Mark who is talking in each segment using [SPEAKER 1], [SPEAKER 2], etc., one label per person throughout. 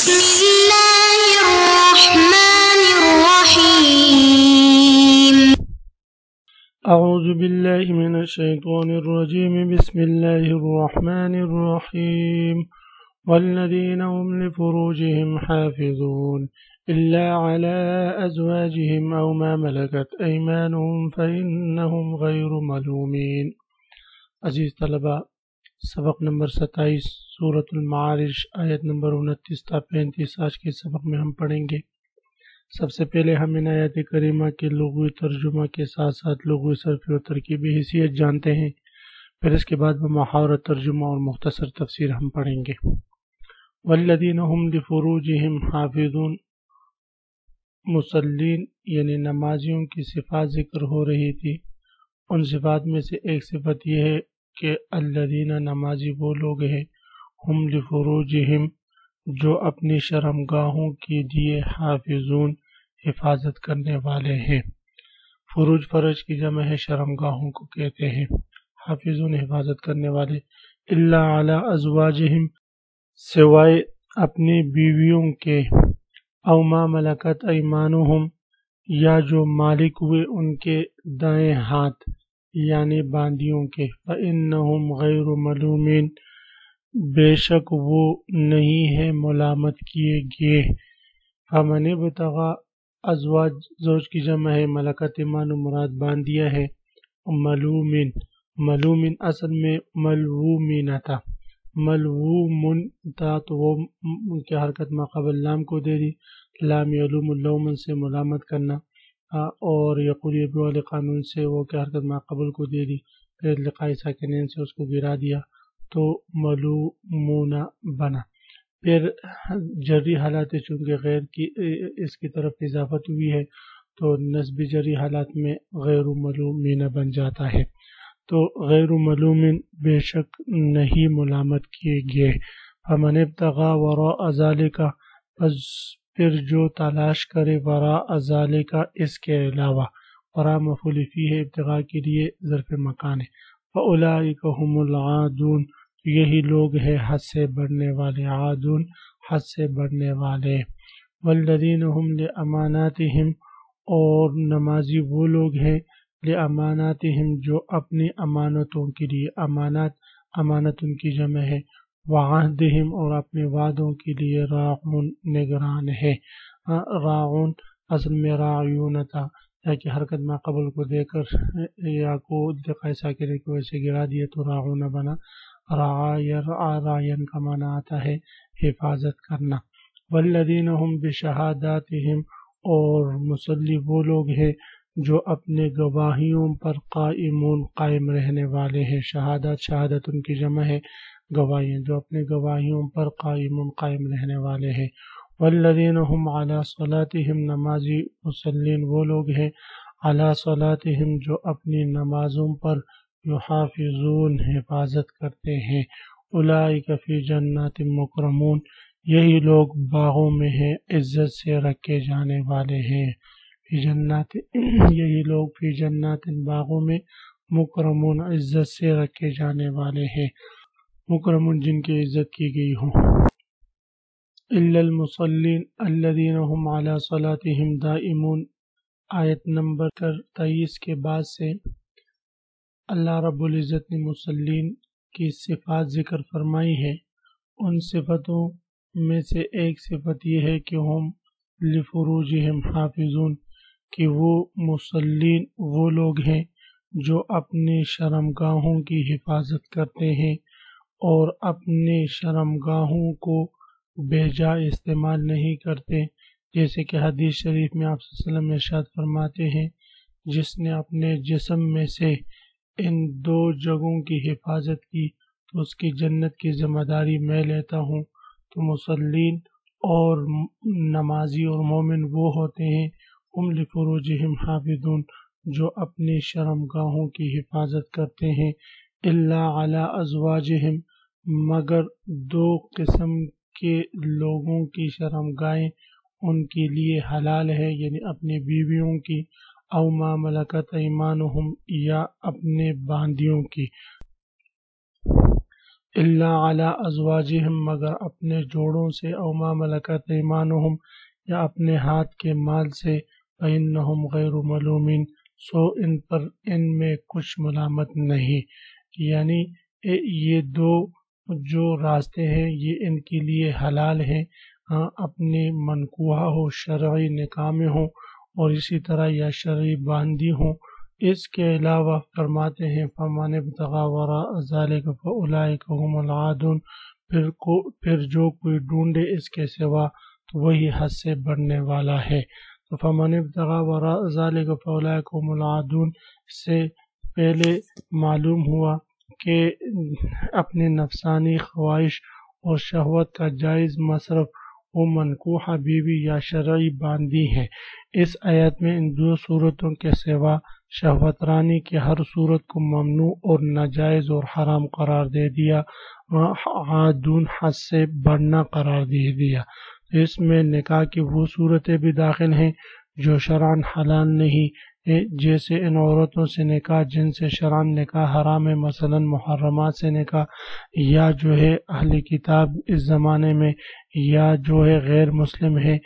[SPEAKER 1] بسم الله الرحمن الرحيم.
[SPEAKER 2] أعوذ بالله من الشيطان الرجيم. بسم الله الرحمن الرحيم. والذين هم لفروجهم حافظون إلا على أزواجهم أو ما ملكت أيمانهم فإنهم غير ملومين. عزیز طلبہ، سبق نمبر 27 سورۃ المعارج آیت نمبر 29 تا 35 آج کے سبق میں ہم پڑھیں گے۔ سب سے پہلے ہم ان آیت کریمہ کے لغوی ترجمہ کے ساتھ ساتھ لغوی صرف و ترکیبی حیثیت جانتے ہیں، پھر اس کے بعد وہ محاورہ ترجمہ اور مختصر تفسیر ہم پڑھیں گے۔ والذین هم لفروجہم حافظون، مصلین یعنی نمازیوں کی صفات ذکر ہو رہی تھی۔ ان صفات میں سے ایک صفت یہ ہے کہ الذین، نمازی وہ لوگ ہیں، ہم لفروجہم جو اپنی شرمگاہوں کے لیے حافظون حفاظت کرنے والے ہیں۔ فروج فرج کی جمع ہے، شرمگاہوں کو کہتے ہیں۔ حافظون حفاظت کرنے والے۔ الا علی ازواجہم، سوائے اپنی بیویوں کے، او ما ملکت ایمانہم یا جو مالک ہوئے ان کے دائیں ہاتھ یعنی باندیوں کے، فإنہم غیر ملومین، بے شک وہ نہیں ہے ملامت کیے گئے۔ فمن ابتغى ازواج، زوج کی جمع ہے، ملکت ایمان مراد باندیا ہے۔ ملومن، ملومن اصل میں ملومین تھا، ملومن تھا تو وہ کی حرکت ما قبل لام کو دے دی، لام یلوم اللومن سے ملامت کرنا، اور یقول یبی والے قانون سے وہ کی حرکت ما قبل کو دے دی، پھر لقاء ساکنین سے اس کو گرا دیا تو ملومون بنا۔ پھر جری حالات چونکہ غیر کی اس کی طرف اضافت ہوئی ہے تو نصب جری حالات میں غیر ملومین بن جاتا ہے۔ تو غیر ملومین بے شک نہیں ملامت کیے گئے۔ فمن ابتغى وراء ذلك، پس پھر جو تلاش کرے وراء ذلك اس کے علاوہ، وراء مفعول فیہ ہے، ابتغاء کے لیے ظرف مکان ہے۔ فاولئک هم العادون، یہی لوگ ہیں حد سے بڑھنے والے، عادون حد سے بڑھنے والے۔ والذین هم لاماناتہم، اور نمازی وہ لوگ ہیں، لاماناتہم جو اپنی امانتوں کے لیے، امانات امانت ان کی جمع ہے، وعہدہم اور اپنے وعدوں کے لیے، راعون نگران ہے۔ راعون اصل میں راعیون تھا، یا کہ حرکت ما قبل کو دے کر یا کو دقائے ساکنہ کی وجہ سے گرا دیا تو راعون بنا۔ رعا یرعا، رعین کا معنی آتا ہے حفاظت کرنا۔ والذین هم بشہاداتہم، اور مصلی وہ لوگ ہیں جو اپنے گواہیوں پر قائمون قائم رہنے والے ہیں۔ شہادت، شہادت ان کی جمع ہے، گواہیاں، جو اپنے گواہیوں پر قائمون قائم رہنے والے ہیں۔ والذین هم علی صلاتہم، نمازی مصلین وہ لوگ ہیں، علی صلاتہم جو اپنی نمازوں پر یحافظون حفاظت کرتے ہیں۔ اولئک فی جنات مکرمون، یہی لوگ باغوں میں ہیں، عزت سے رکھے جانے والے ہیں۔ فی جنات، یہی لوگ فی جنات باغوں میں، مکرمون عزت سے رکھے جانے والے ہیں، مکرمون جن کی عزت کی گئی ہوں۔ الا المصلین الذین هم علی صلاتہم دائمون، آیت نمبر 23 کے بعد سے اللہ رب العزت نے مصلین کی صفات ذکر فرمائی ہے۔ ان صفتوں میں سے ایک صفت یہ ہے کہ ہم لفروجہم حافظون، کہ وہ مصلین وہ لوگ ہیں جو اپنی شرمگاہوں کی حفاظت کرتے ہیں اور اپنے شرمگاہوں کو بے جا استعمال نہیں کرتے، جیسے کہ حدیث شریف میں آپ صلی اللہ علیہ وسلم ارشاد فرماتے ہیں، جس نے اپنے جسم میں سے ان دو جگہوں کی حفاظت کی تو اس کی جنت کی ذمہ داری میں لیتا ہوں۔ تو مصلین اور نمازی اور مومن وہ ہوتے ہیں، ہم لفروجہم حافظون، جو اپنی شرمگاہوں کی حفاظت کرتے ہیں، الا علی ازواجہم، مگر دو قسم کے لوگوں کی شرمگاہیں ان کے لیے حلال ہے، یعنی اپنی بیویوں کی، او ما ملکت ایمانہم یا اپنے باندیوں کی۔ الا علی ازواجہم مگر اپنے جوڑوں سے، او ما ملکت ایمانہم یا اپنے ہاتھ کے مال سے، فإنہم غیر ملومین سو ان پر ان میں کچھ ملامت نہیں۔ یعنی یہ دو جو راستے ہیں یہ ان کے لیے حلال ہیں، اپنی منکوحہ ہو شرعی نکاح میں ہوں اور اسی طرح یا شرعی باندھی ہوں۔ اس کے علاوہ فرماتے ہیں فَمَنِ ابْتَغَىٰ وَرَاءَ ذَلِكَ فَأُولَٰئِكَ هُمُ الْعَادُونَ، پھر جو کوئی ڈھونڈے اس کے سوا تو وہی حد سے بڑھنے والا ہے۔ تو فَمَنِ ابْتَغَىٰ وَرَاءَ ذَلِكَ فَأُولَٰئِكَ هُمُ الْعَادُونَ سے پہلے معلوم ہوا کہ اپنے نفسانی خواہش اور شہوت کا جائز مصرف وہ منکوحہ بیوی یا شرعی باندھی ہے۔ اس آیت میں ان دو صورتوں کے سوا شہوت رانی کی ہر صورت کو ممنوع اور ناجائز اور حرام قرار دے دیا، عادون حد سے بڑھنا قرار دے دیا۔ اس میں نکاح کی وہ صورتیں بھی داخل ہیں جو شرعاً حلال نہیں، جیسے ان عورتوں سے نکاح جن سے شرعاً نکاح حرام ہے، مثلا محرمات سے نکاح، یا جو ہے اہل کتاب اس زمانے میں، یا جو ہے غیر مسلم ہے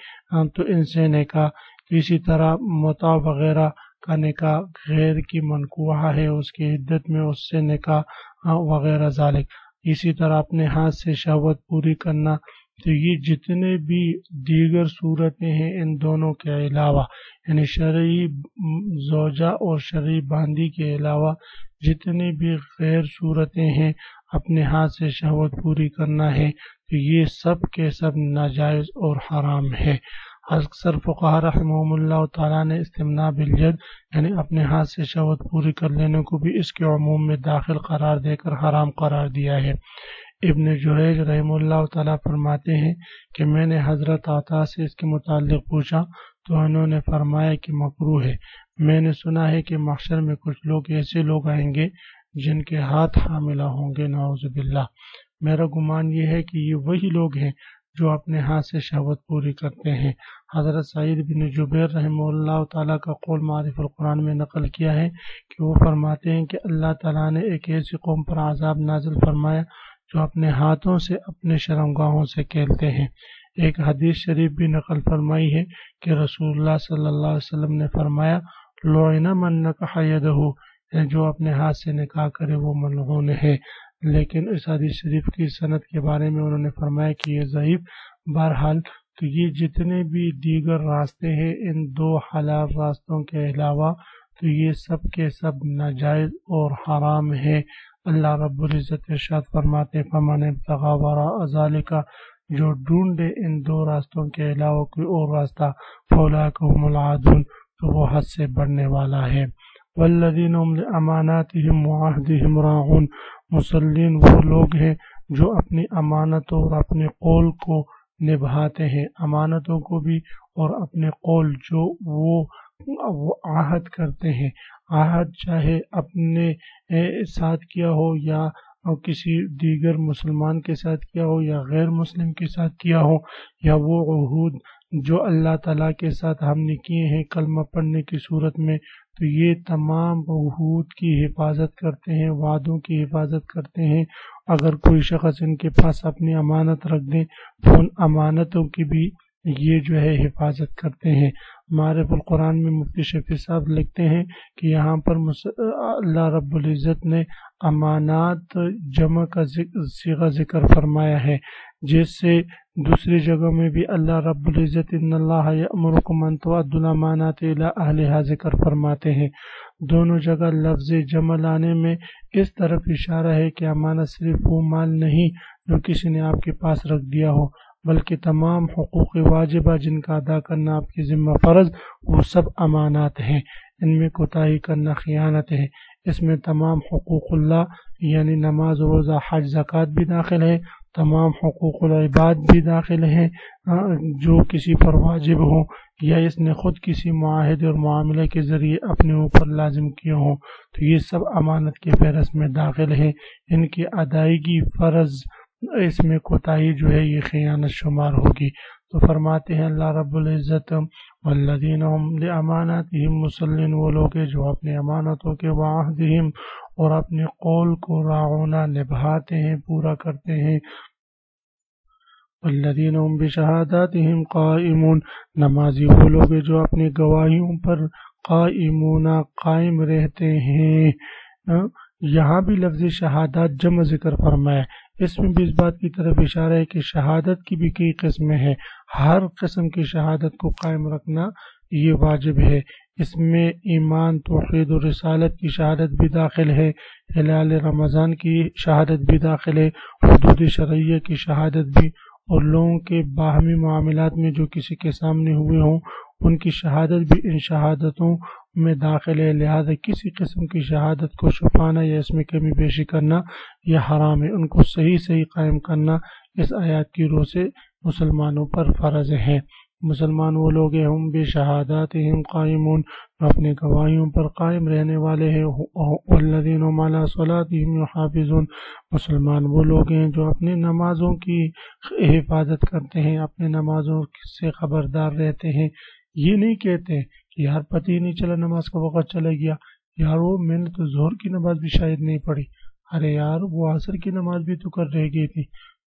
[SPEAKER 2] تو ان سے نکاح۔ اسی طرح متع وغیرہ کا نکاح غیر کی منکوحہ ہے، اس کی عدت میں اس سے نکاح وغیرہ ذالک۔ اسی طرح اپنے ہاتھ سے شہوت پوری کرنا، تو یہ جتنے بھی دیگر صورتیں ہیں ان دونوں کے علاوہ، یعنی شرعی زوجہ اور شرعی باندھی کے علاوہ جتنے بھی غیر صورتیں ہیں اپنے ہاتھ سے شہوت پوری کرنا ہے، تو یہ سب کے سب ناجائز اور حرام ہے۔ اکثر فقہاء رحمہم اللہ تعالیٰ نے استمناء بالید یعنی اپنے ہاتھ سے شہوت پوری کر لینے کو بھی اس کے عموم میں داخل قرار دے کر حرام قرار دیا ہے۔ ابن جریج رحمہ اللہ تعالیٰ فرماتے ہیں کہ میں نے حضرت عطا سے اس کے متعلق پوچھا تو انہوں نے فرمایا کہ مکروہ ہے۔ میں نے سنا ہے کہ محشر میں کچھ لوگ ایسے لوگ آئیں گے جن کے ہاتھ حاملہ ہوں گے، نعوذ باللہ۔ میرا گمان یہ ہے کہ یہ وہی لوگ ہیں جو اپنے ہاتھ سے شہوت پوری کرتے ہیں۔ حضرت سعید بن جبیر رحمہ اللہ تعالیٰ کا قول معارف القرآن میں نقل کیا ہے کہ وہ فرماتے ہیں کہ اللہ تعالیٰ نے ایک ایسی قوم پر عذاب نازل فرمایا جو اپنے ہاتھوں سے اپنے شرمگاہوں سے کھیلتے ہیں۔ ایک حدیث شریف بھی نقل فرمائی ہے کہ رسول اللہ صلی اللہ علیہ وسلم نے فرمایا لعن من نکح یدہ، جو اپنے ہاتھ سے نکاح کرے وہ ملعون ہے۔ لیکن اس حدیث شریف کی سند کے بارے میں انہوں نے فرمایا کہ یہ ضعیف۔ بہرحال تو یہ جتنے بھی دیگر راستے ہیں ان دو حلال راستوں کے علاوہ تو یہ سب کے سب ناجائز اور حرام ہے۔ اللہ رب العزت ارشاد فرماتے فمن ابتغى وراء ذلك، جو ڈھونڈے ان دو راستوں کے علاوہ کوئی اور راستہ، فاولئک هم العادون، تو وہ حد سے بڑھنے والا ہے۔ والذین هم لاماناتهم وعهدهم راعون، مسلمین وہ لوگ ہیں جو اپنی امانتوں اور اپنے قول کو نبھاتے ہیں، امانتوں کو بھی اور اپنے قول جو وہ عہد کرتے ہیں، عہد چاہے اپنے ساتھ کیا ہو یا کسی دیگر مسلمان کے ساتھ کیا ہو یا غیر مسلم کے ساتھ کیا ہو، یا وہ عہود جو اللہ تعالیٰ کے ساتھ ہم نے کیے ہیں کلمہ پڑھنے کی صورت میں، تو یہ تمام عہود کی حفاظت کرتے ہیں، وعدوں کی حفاظت کرتے ہیں۔ اگر کوئی شخص ان کے پاس اپنی امانت رکھ دیں تو ان امانتوں کی بھی یہ جو ہے حفاظت کرتے ہیں۔ معارف القرآن میں مفتی شفیع صاحب لکھتے ہیں کہ یہاں پر اللہ رب العزت نے امانات جمع کا صیغہ ذکر فرمایا ہے، جس سے دوسری جگہ میں بھی اللہ رب العزت ان اللہ یأمرکم ان تؤدوا الامانات الی اہلھا ذکر فرماتے ہیں۔ دونوں جگہ لفظ جمع لانے میں اس طرف اشارہ ہے کہ امانت صرف وہ مال نہیں جو کسی نے آپ کے پاس رکھ دیا ہو، بلکہ تمام حقوق واجبہ جن کا ادا کرنا آپ کی ذمہ فرض، وہ سب امانات ہیں۔ ان میں کوتاہی کرنا خیانت ہے۔ اس میں تمام حقوق اللہ یعنی نماز، روزہ، حج، زکوٰۃ بھی داخل ہے، تمام حقوق العباد بھی داخل ہیں جو کسی پر واجب ہوں یا اس نے خود کسی معاہدے اور معاملے کے ذریعے اپنے اوپر لازم کیے ہوں، تو یہ سب امانت کے فہرست میں داخل ہیں۔ ان کی ادائیگی فرض اس میں کوتاہی جو ہے یہ خیانت شمار ہوگی۔ تو فرماتے ہیں اللہ رب العزت والذین هم لاماناتهم مصلون، وہ لوگ جو اپنے امانتوں کے وعہدہم اور اپنے قول کو راعون نبھاتے ہیں، پورا کرتے ہیں۔ والذین هم بشہاداتہم قائمون، نمازی وہ لوگ جو اپنی گواہیوں پر قائمون قائم رہتے ہیں۔ یہاں بھی لفظ شہادات جمع ذکر فرمایا، اس میں بھی اس بات کی طرف اشارہ ہے کہ شہادت کی بھی کئی قسمیں ہیں، ہر قسم کی شہادت کو قائم رکھنا یہ واجب ہے۔ اس میں ایمان، توحید و رسالت کی شہادت بھی داخل ہے، ہلال رمضان کی شہادت بھی داخل ہے، حدود شرعیہ کی شہادت بھی، اور لوگوں کے باہمی معاملات میں جو کسی کے سامنے ہوئے ہوں ان کی شہادت بھی ان شہادتوں میں داخل ہے۔ لہذا کسی قسم کی شہادت کو چھپانا یا اس میں کمی بیشی کرنا یہ حرام ہے، ان کو صحیح قائم کرنا اس آیات کی روح سے مسلمانوں پر فرض ہے۔ مسلمان وہ لوگ ہیں ہم بشہاداتہم قائمون، جو اپنے گواہیوں پر قائم رہنے والے ہیں، والذین هم علی صلاتہم یحافظون، مسلمان وہ لوگ ہیں جو اپنے نمازوں کی حفاظت کرتے ہیں، اپنے نمازوں سے خبردار رہتے ہیں۔ یہ نہیں کہتے کہ یار پتہ ہی نہیں چلا نماز کا وقت چلا گیا، یار وہ میں نے تو ظہر کی نماز بھی شاید نہیں پڑھی، ارے یار وہ عصر کی نماز بھی تو کر رہ گئی تھی۔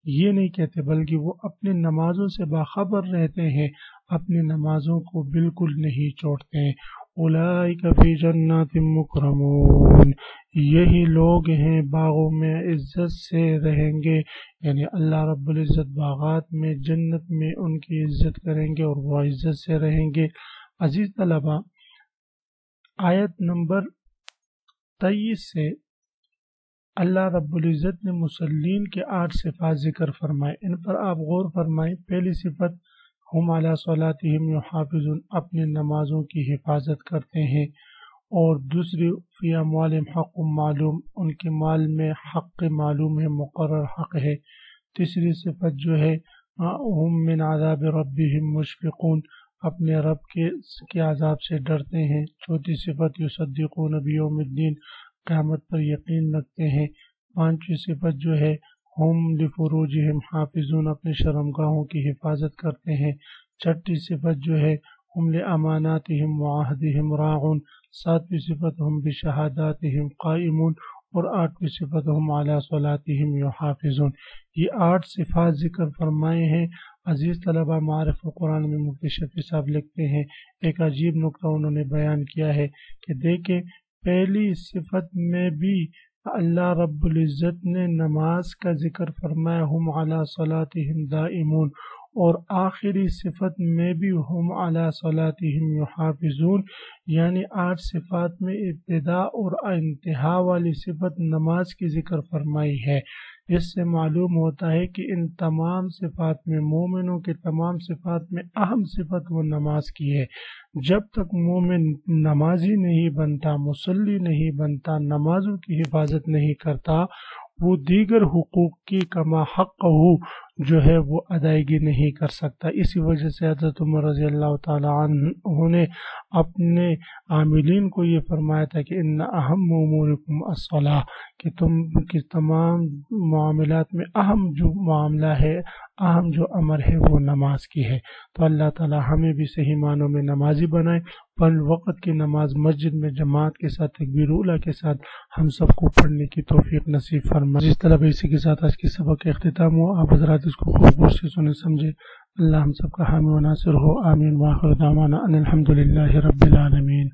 [SPEAKER 2] یہ نہیں کہتے، بلکہ وہ اپنے نمازوں سے باخبر رہتے ہیں، اپنی نمازوں کو بالکل نہیں چھوڑتے ہیں۔ اولئک فی جنات مکرمون، یہی لوگ ہیں باغوں میں عزت سے رہیں گے، یعنی اللہ رب العزت باغات میں جنت میں ان کی عزت کریں گے اور وہ عزت سے رہیں گے۔ عزیز طلبہ، آیت نمبر 23 سے اللہ رب العزت نے مصلین کے 8 صفات ذکر فرمائے، ان پر آپ غور فرمائیں۔ پہلی صفت ہم علی صلاتہم یحافظون، اپنی نمازوں کی حفاظت کرتے ہیں، اور دوسری فی اموالہم حق معلوم، ان کے مال میں حق معلوم ہے، مقرر حق ہے۔ تیسری صفت جو ہے ہم من عذاب ربہم مشفقون، اپنے رب کے عذاب سے ڈرتے ہیں۔ چوتھی صفت یصدقون بیوم الدین، قیامت پر یقین رکھتے ہیں۔ پانچویں صفت جو ہے ہم لفروجہم حافظون، اپنے شرمگاہوں کی حفاظت کرتے ہیں۔ چھٹی صفت جو ہے ہم لاماناتہم وعہدہم راعون، ساتویں صفت ہم بشہاداتہم قائمون، اور آٹھویں صفت ہم علی صلاتہم یحافظون۔ یہ 8 صفات ذکر فرمائے ہیں۔ عزیز طلبہ، معارف القرآن میں مفتی شفیع صاحب لکھتے ہیں، ایک عجیب نکتہ انہوں نے بیان کیا ہے کہ دیکھیں پہلی صفت میں بھی اللہ رب العزت نے نماز کا ذکر فرمایا، ہم علی صلاتہم دائمون، اور آخری صفت میں بھی ہم علی صلاتہم یحافظون، یعنی 8 صفات میں ابتدا اور انتہا والی صفت نماز کی ذکر فرمائی ہے۔ اس سے معلوم ہوتا ہے کہ ان تمام صفات میں، مومنوں کے تمام صفات میں اہم صفت وہ نماز کی ہے۔ جب تک مومن نمازی نہیں بنتا، مصلی نہیں بنتا، نمازوں کی حفاظت نہیں کرتا، وہ دیگر حقوق کی کما حق جو ہے وہ ادائیگی نہیں کر سکتا۔ اسی وجہ سے حضرت عمر رضی اللہ تعالی عنہ نے اپنے عاملین کو یہ فرمایا تھا کہ ان اہم امورکم الصلاۃ، کہ تم کے تمام معاملات میں اہم جو معاملہ ہے، اہم جو امر ہے وہ نماز کی ہے۔ تو اللہ تعالی ہمیں بھی صحیح معنوں میں نمازی بنائے، پر وقت کی نماز مسجد میں جماعت کے ساتھ تکبیر اولیٰ کے ساتھ ہم سب کو پڑھنے کی توفیق نصیب فرمائے۔ جس طرح اسی کے ساتھ آج کی سبق کا اختتام ہوا، آپ حضرات اس کو خوب غور سے سنے سمجھے۔ اللہ ہم سب کا حامی و ناصر ہو، آمین۔ وآخر دعوانا ان الحمد للہ رب العالمین۔